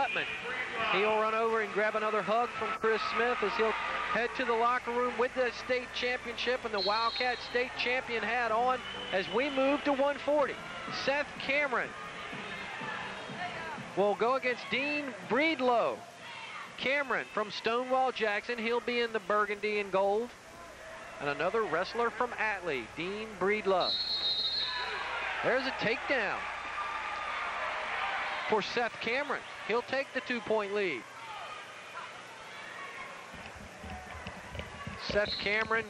Gutman. He'll run over and grab another hug from Chris Smith as he'll head to the locker room with the state championship and the Wildcat state champion hat on as we move to 140. Seth Cameron will go against Dean Breedlove. Cameron from Stonewall Jackson, he'll be in the burgundy and gold. And another wrestler from Atlee, Dean Breedlove. There's a takedown for Seth Cameron. He'll take the 2-point lead. Seth Cameron,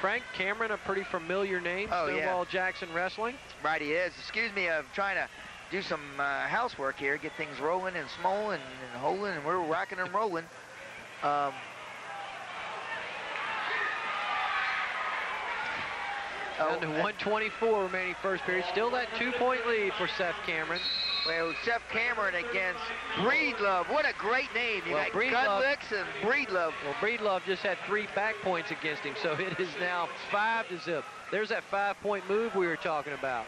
Frank Cameron, a pretty familiar name, Stonewall Jackson Wrestling. Right, he is. Excuse me, I'm trying to do some housework here, get things rolling and smolling and holing, and we're rocking and rolling. Down to 124 remaining first period. Still that 2-point lead for Seth Cameron. Well, Seth Cameron against Breedlove. What a great name. You got Gunlicks and Breedlove. Well, Breedlove just had 3 back points against him, so it is now 5-0. There's that 5-point move we were talking about.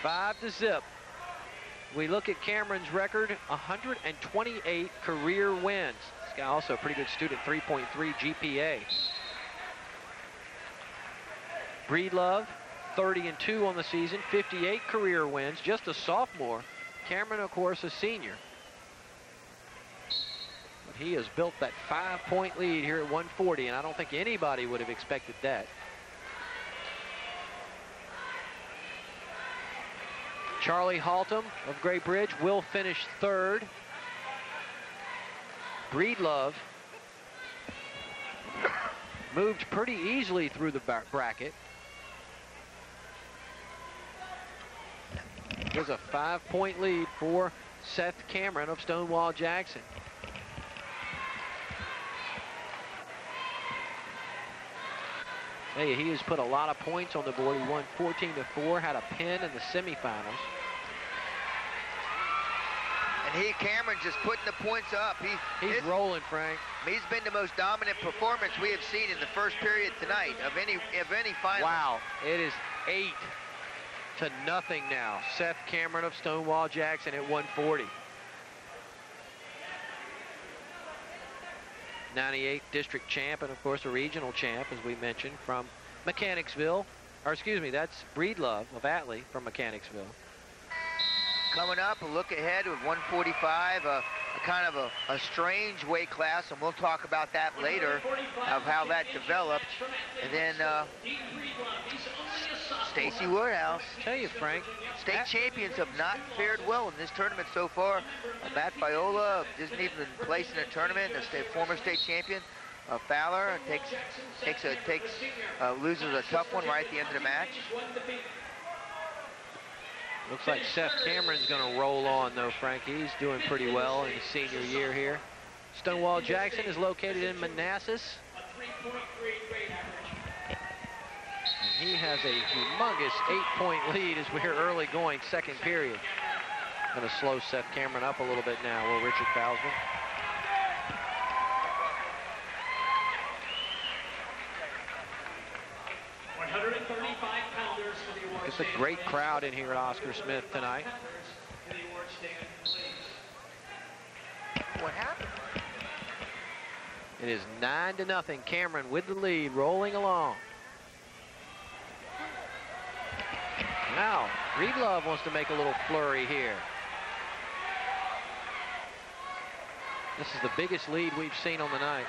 5-0. We look at Cameron's record, 128 career wins. This guy also a pretty good student, 3.3 GPA. Breedlove, 30-2 on the season, 58 career wins, just a sophomore. Cameron, of course, a senior. But he has built that 5-point lead here at 140, and I don't think anybody would have expected that. Charlie Haltom of Great Bridge will finish 3rd. Breedlove moved pretty easily through the bracket. There's a 5-point lead for Seth Cameron of Stonewall Jackson. Hey, he has put a lot of points on the board. He won 14-4, had a pin in the semifinals. And Cameron just putting the points up. He's rolling, Frank. He's been the most dominant performance we have seen in the first period tonight of any final. Wow, it is 8-0 now. Seth Cameron of Stonewall Jackson at 140. 98 district champ and of course a regional champ, as we mentioned, from Mechanicsville. Or excuse me, that's Breedlove of Atlee from Mechanicsville. Coming up, a look ahead with 145, a kind of a strange weight class, and we'll talk about that later of how that developed. And then Stacy Woodhouse. Tell you, Frank, state champions have not fared well in this tournament so far. Matt Viola doesn't even place in a tournament. The former state champion, Fowler, loses a tough one right at the end of the match. Looks like Seth Cameron's going to roll on, though, Frank. He's doing pretty well in his senior year here. Stonewall Jackson is located in Manassas. And he has a humongous 8-point lead as we're early going second period. Going to slow Seth Cameron up a little bit now, will Richard Bousman. It's a great crowd in here at Oscar Smith tonight. What happened? It is 9-0. Cameron with the lead, rolling along. Now, Breedlove wants to make a little flurry here. This is the biggest lead we've seen on the night.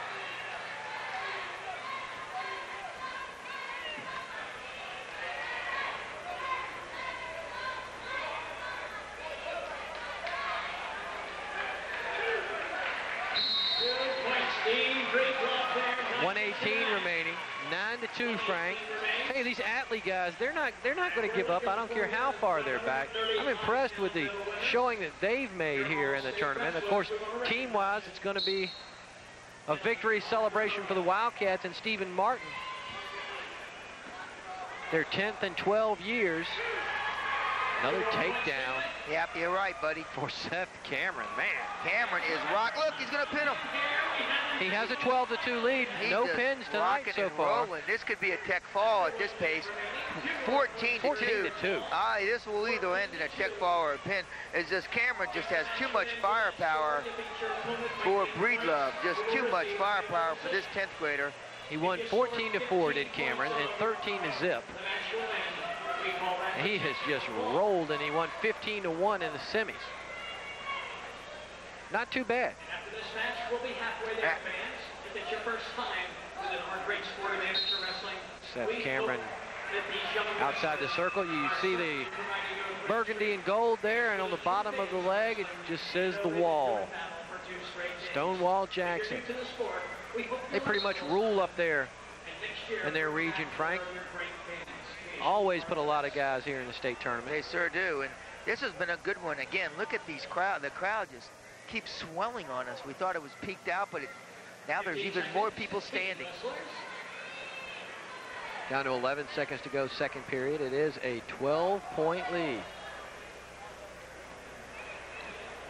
Remaining, 9-2, Frank. Hey, these Atlee guys, they're not going to give up. I don't care how far they're back. I'm impressed with the showing that they've made here in the tournament. Of course, team-wise, it's going to be a victory celebration for the Wildcats and Stephen Martin. Their 10th in 12 years. Another takedown. Yep, you're right, buddy. For Seth Cameron, man. Cameron is rock. Look, he's going to pin him. He has a 12-2 lead. No pins tonight so far. Rolling. This could be a tech fall at this pace. 14-2. 14-2. This will either end in a tech fall or a pin. It's just Cameron just has too much firepower for Breedlove. Just too much firepower for this 10th grader. He won 14-4, did Cameron, and 13-0. He has just rolled, and he won 15-1 in the semis. Not too bad. After this match, we'll be halfway there, fans. If it's your first time within our great sport of amateur wrestling, Seth Cameron outside the circle. You see the burgundy and gold there, and on the bottom of the leg, it just says the wall. Stonewall Jackson. They pretty much rule up there in their region, Frank. Always put a lot of guys here in the state tournament. They sure do, and this has been a good one. Again, look at these crowd. The crowd just keeps swelling on us. We thought it was peaked out, but now there's even more people standing. Down to 11 seconds to go, second period. It is a 12-point lead.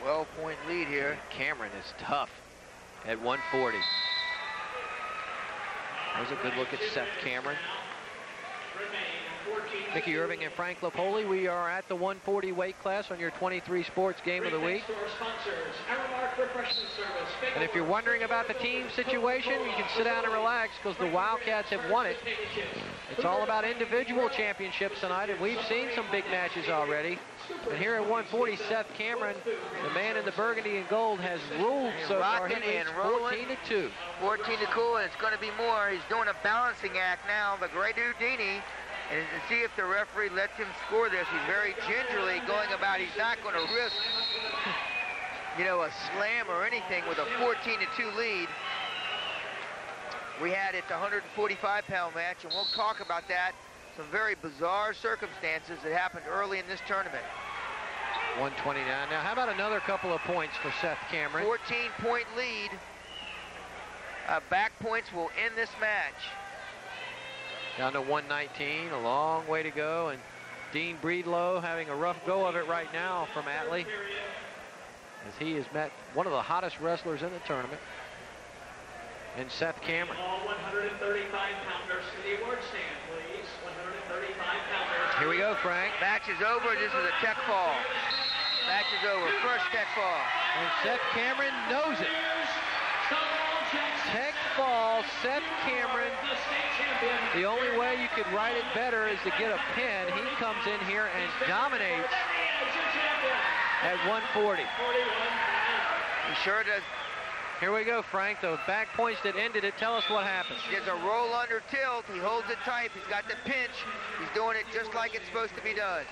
12-point lead here. Cameron is tough at 140. There's a good look at Seth Cameron. Mickey Irving and Frank Lopoli, we are at the 140 weight class on your 23 Sports Game of the Week. And if you're wondering about the team situation, you can sit down and relax because the Wildcats have won it. It's all about individual championships tonight, and we've seen some big matches already. And here at 140, Seth Cameron, the man in the burgundy and gold, has ruled so far. He leads 14-2. 14-2, and it's going to be more. He's doing a balancing act now, the great Houdini. And to see if the referee lets him score this, he's very gingerly going about. He's not going to risk, you know, a slam or anything with a 14-2 lead. We had it the 145-pound match, and we'll talk about that. Some very bizarre circumstances that happened early in this tournament. 129. Now, how about another couple of points for Seth Cameron? 14-point lead. Back points will end this match. Down to 119, a long way to go, and Dean Breedlove having a rough go of it right now from Atlee, as he has met one of the hottest wrestlers in the tournament, and Seth Cameron. All 135-pounders to the award stand, please. 135-pounders. Here we go, Frank. Match is over. This is a tech fall. Match is over. First tech fall. And Seth Cameron knows it. Tech fall, Seth Cameron. The only way you could write it better is to get a pin. He comes in here and dominates at 140. He sure does. Here we go, Frank. The back points that ended it. Tell us what happens. There's a roll under tilt. He holds it tight. He's got the pinch. He's doing it just like it's supposed to be done.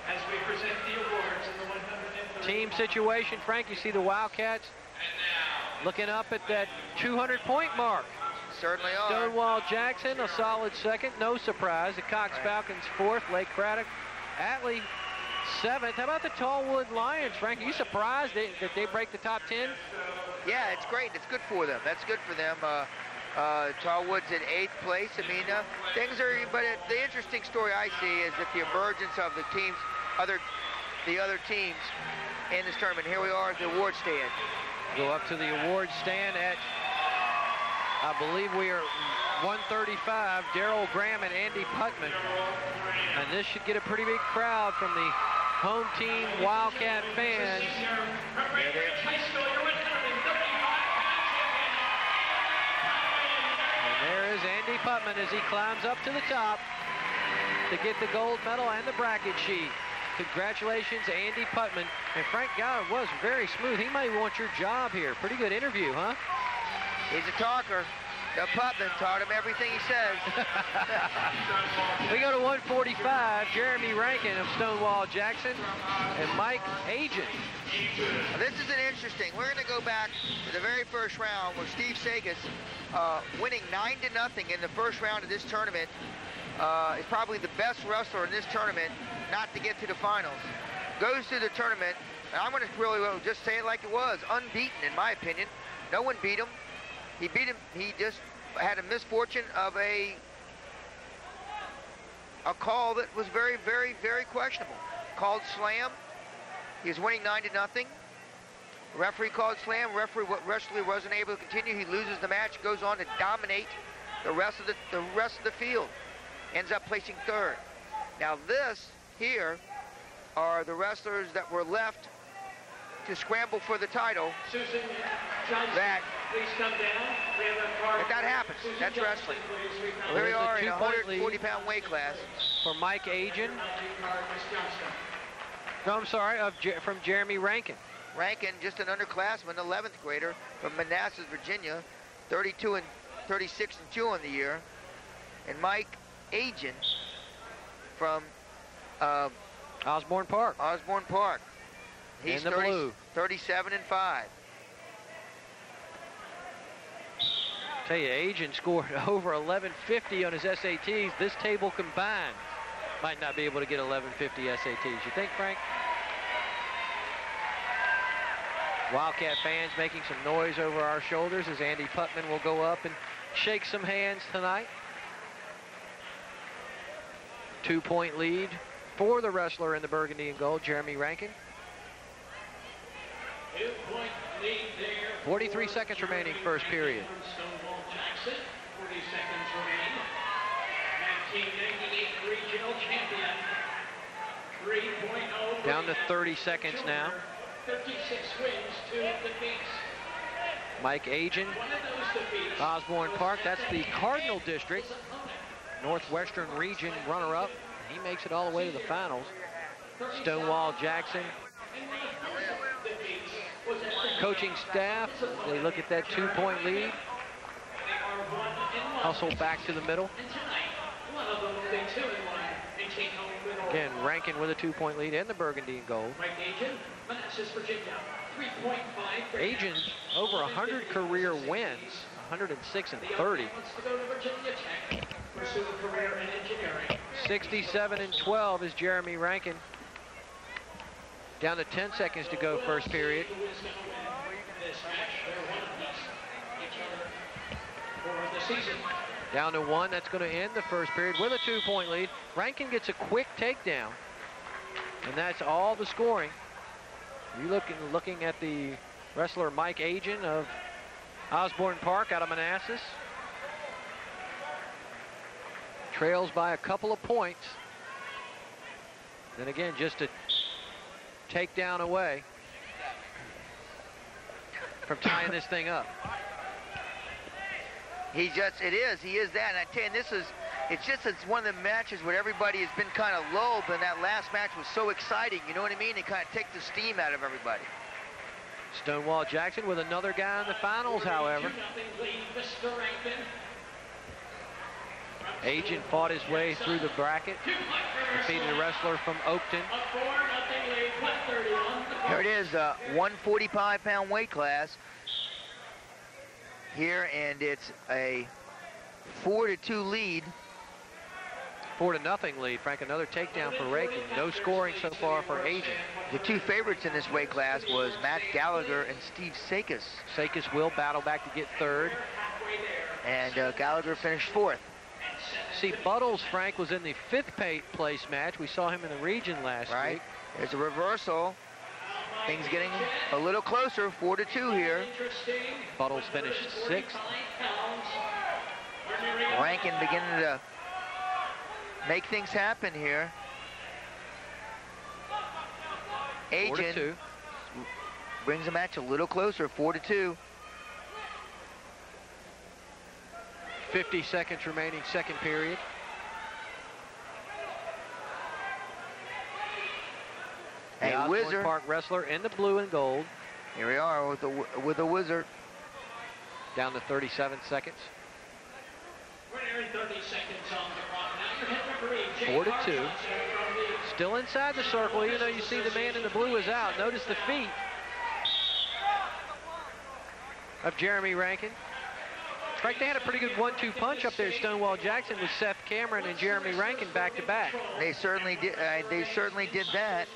As we present the awards in the 130. Team situation, Frank. You see the Wildcats looking up at that 200-point mark. Certainly are. Stonewall Jackson, a solid second. No surprise. The Cox Falcons fourth. Lake Craddock, Atlee seventh. How about the Tallwood Lions, Frank? Are you surprised that they break the top 10? Yeah, it's great. It's good for them. That's good for them. Tallwood's in 8th place. I mean, things are, but the interesting story I see is that the emergence of the teams, the other teams in this tournament. Here we are at the award stand. Go up to the award stand at, I believe we are 135, Darrell Graham and Andy Putman. And this should get a pretty big crowd from the home team Wildcat fans. And there is Andy Putman as he climbs up to the top to get the gold medal and the bracket sheet. Congratulations, Andy Putman. And Frank Gower was very smooth. He might want your job here. Pretty good interview, huh? He's a talker. The Putman taught him everything he says. We go to 145. Jeremy Rankin of Stonewall Jackson and Mike Agent. Now, this is an interesting. We're going to go back to the very first round where Steve Sagas, winning 9-0 in the first round of this tournament, is probably the best wrestler in this tournament not to get to the finals. Goes through the tournament, and I'm going to really just say it like it was, unbeaten in my opinion. No one beat him. He beat him. He just had a misfortune of a a call that was very, very, very questionable. Called slam. He was winning 9-0. Referee called slam. Wrestler wasn't able to continue. He loses the match. Goes on to dominate the rest of the field. Ends up placing third. Now this here are the wrestlers that were left to scramble for the title. Susan Johnson, please come down. We have a card. If that happens, Susan that's Johnson, wrestling. please. Well, here we are in a 2-point lead 140-pound weight class. For Mike Agin. Card, Miss Johnston. No, I'm sorry, from Jeremy Rankin. Rankin, just an underclassman, 11th grader from Manassas, Virginia, 36-2 on the year. And Mike Agin from Osborne Park. Osborne Park. He's in the blue. 37-5. Tell you, Agin scored over 1150 on his SATs. This table combined might not be able to get 1150 SATs. You think, Frank? Wildcat fans making some noise over our shoulders as Andy Putman will go up and shake some hands tonight. 2-point lead for the wrestler in the burgundy and gold, Jeremy Rankin. 2-point lead there. 43 seconds remaining, first period. From Stonewall Jackson, 40 seconds remaining. 1998 regional champion. 3.0. Down to 30 seconds now. 56 wins, 2 defeats. Mike Agin, One of those defeats. Osborne Park. That's the Cardinal District, Northwestern Region runner-up. He makes it all the way to the finals. Stonewall Jackson. Coaching staff, they look at that 2-point lead. Hustle back to the middle. Again, Rankin with a 2-point lead in the burgundy and gold. Mike Agin, Manassas, Virginia, 3.5. Agin over 100 career wins, 106 and 30. Wants to go to Virginia Tech, pursue a career in engineering. 67-12 is Jeremy Rankin. Down to 10 seconds to go, first period. Who is going to win this match? They're one apiece, each other for the season. Down to 1, that's going to end the first period with a 2-point lead. Rankin gets a quick takedown, and that's all the scoring. You looking at the wrestler Mike Agin of Osborne Park out of Manassas. Trails by a couple of points. Then again, just a takedown away from tying this thing up. He is that, and I tell you, it's one of the matches where everybody has been kind of low, but that last match was so exciting, you know what I mean? It kind of takes the steam out of everybody. Stonewall Jackson with another guy in the finals, however. Agin fought his way through the bracket, defeated a wrestler from Oakton. Here it is, 145-pound weight class here, and it's a 4-2 lead. 4-0 lead, Frank. Another takedown for Rankin. No scoring so far for Agin. The two favorites in this weight class was Matt Gallagher and Steve Sakis. Sakis will battle back to get third. And Gallagher finished fourth. See, Buttles, Frank, was in the 5th place match. We saw him in the region last week. There's a reversal. Things getting a little closer, 4-2 here. Buttles finished 6th. Rankin beginning to make things happen here. Agin brings the match a little closer, 4-2. 50 seconds remaining, second period. Hey, the Wizard. Osborne Park wrestler in the blue and gold. Here we are with the Wizard. Down to 37 seconds. 4-2. Still inside the circle, even though you see the man in the blue is out. Notice the feet of Jeremy Rankin. Frank, they had a pretty good 1-2 punch up there at Stonewall Jackson with Seth Cameron and Jeremy Rankin back to back. They certainly did. They certainly did that.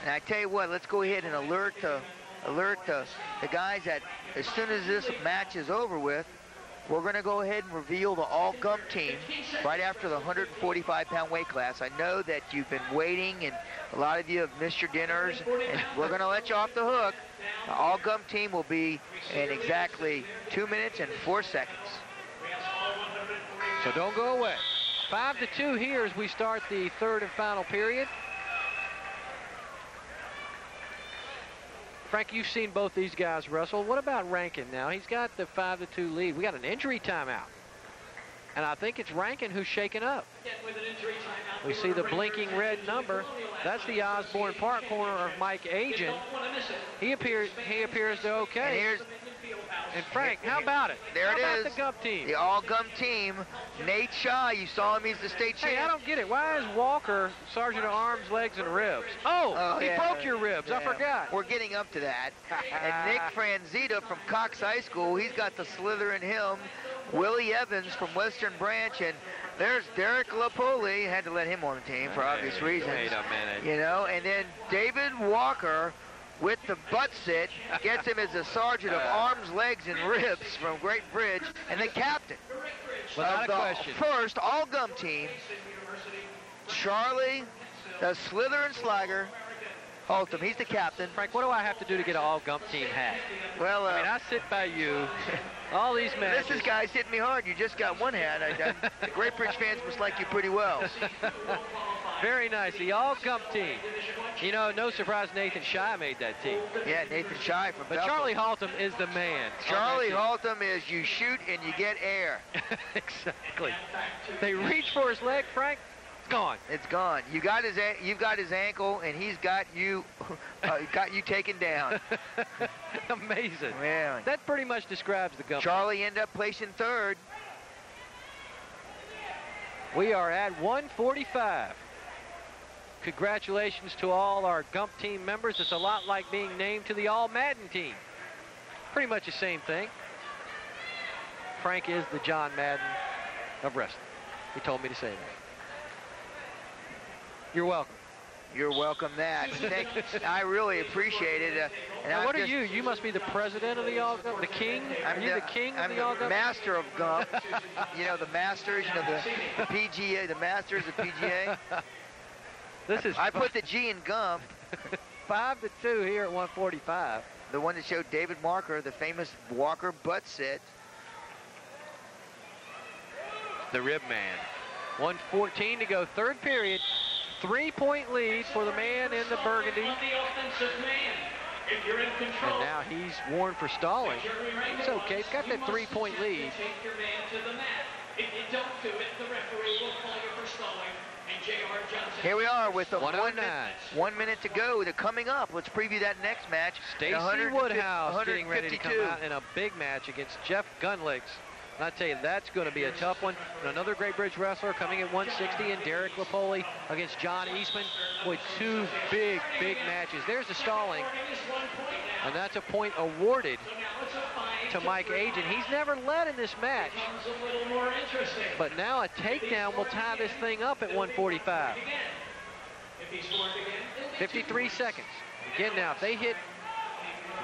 And I tell you what, let's go ahead and alert the guys that as soon as this match is over with, we're going to go ahead and reveal the all-gump team right after the 145-pound weight class. I know that you've been waiting, and a lot of you have missed your dinners, and we're going to let you off the hook. The all-gump team will be in exactly 2 minutes and 4 seconds. So don't go away. 5-2 here as we start the third and final period. Frank, you've seen both these guys wrestle. What about Rankin now? He's got the 5-2 lead. We got an injury timeout. And I think it's Rankin who's shaken up. We see the blinking red number. That's the Osborne Park corner of Mike Agin. He appears to okay. And Frank, how about it? There it is. How about the Gump team? The all-Gump team. Nate Shaw, you saw him. He's the state champ. Hey, I don't get it. Why is Walker Sergeant of Arms, legs, and ribs? Oh, he broke your ribs. Yeah. I forgot. We're getting up to that. And Nick Franzita from Cox High School, he's got the slither in him. Willie Evans from Western Branch, and there's Derek Lapoli. Had to let him on the team for obvious reasons. Wait a minute. You know, and then David Walker with the butt sit gets him as a sergeant of arms, legs, and ribs from Great Bridge, and the captain Without of a the question. first all-Gump team, Charlie, the Slither and Slager, Haltom. He's the captain. Frank, what do I have to do to get an all-Gump team hat? Well, I mean, I sit by you. All these matches. This is guys hitting me hard. You just got one hat. The Great Bridge fans must like you pretty well. Very nice. The all-Gump team. You know, no surprise Nathan Shy made that team. Yeah, Nathan Shy from But Bethel. Charlie Haltom is the man. Charlie Haltom is you shoot and you get air. Exactly. They reach for his leg, Frank. It's gone. It's gone. You've got his ankle, and he's got you taken down. Amazing. Yeah. That pretty much describes the Gump. Charlie ended up placing third. We are at 145. Congratulations to all our Gump team members. It's a lot like being named to the All-Madden team. Pretty much the same thing. Frank is the John Madden of wrestling. He told me to say that. You're welcome. You're welcome that. I really appreciate it. Now, what are you? You must be the president of the All-Gump, the king? Are you the king of the All-Gump? I'm the master of Gump. You know, the masters, you know, the PGA, the masters of PGA. This is I put the G in Gump. 5-2 here at 145. The one that showed David Marker, the famous Walker butt sit. The Rib Man. 1:14 to go, third period. 3-point lead for the man in the burgundy. And now he's warned for stalling. It's okay. He's got that 3-point lead. Here we are with the 109. 1 minute to go. They're coming up. Let's preview that next match. Stacey Woodhouse getting ready to come out in a big match against Jeff Gunlicks. And I tell you, that's going to be a tough one. And another Great Bridge wrestler coming at 160, and Derek Lapoli against John Eastman. Boy, two big matches. There's the stalling, and that's a point awarded to Mike Agin. He's never led in this match. But now a takedown will tie this thing up at 145. 53 seconds. Again now, if they hit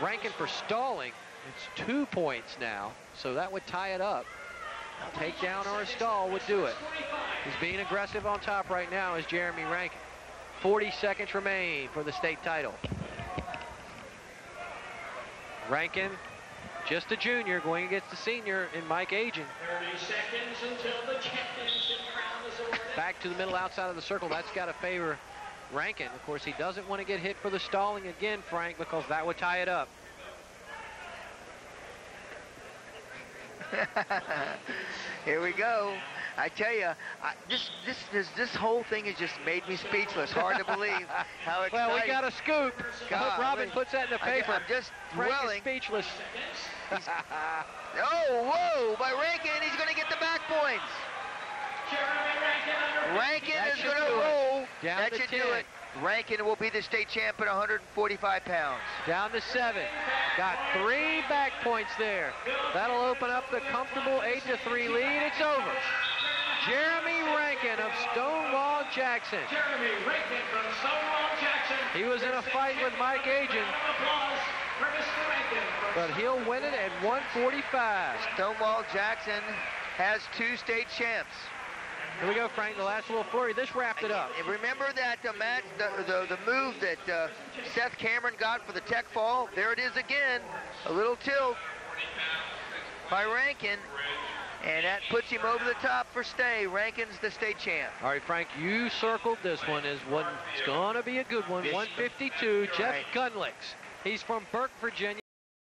Rankin for stalling, it's 2 points now. So that would tie it up. A takedown or a stall would do it. He's being aggressive on top right now is Jeremy Rankin. 40 seconds remain for the state title. Rankin, just a junior, going against the senior in Mike Agin. 30 seconds until the championship crown is awarded. Back to the middle outside of the circle. That's got to favor Rankin. Of course, he doesn't want to get hit for the stalling again, Frank, because that would tie it up. Here we go. I tell you, this whole thing has just made me speechless. Hard to believe how exciting. Well, we got a scoop. I hope Robin puts that in the paper. I'm just Frank dwelling. is speechless. Oh, whoa! By Rankin, he's going to get the back points. Rankin That is should going to do it. roll. Down That to should 10. do it. Rankin will be the state champ at 145 pounds. Down to 7. Got 3 back points there. That'll open up the comfortable 8-3 lead. It's over. Jeremy Rankin of Stonewall Jackson. Jeremy Rankin from Stonewall Jackson. He was in a fight with Mike Agin. Applause But he'll win it at 145. Stonewall Jackson has 2 state champs. Here we go, Frank, the last little flurry. This wrapped it up. And remember that the move that Seth Cameron got for the tech fall? There it is again. A little tilt by Rankin. And that puts him over the top for stay. Rankin's the state champ. All right, Frank, you circled this one as one. It's going to be a good one. 152, Jeff Gunlicks. He's from Burke, Virginia.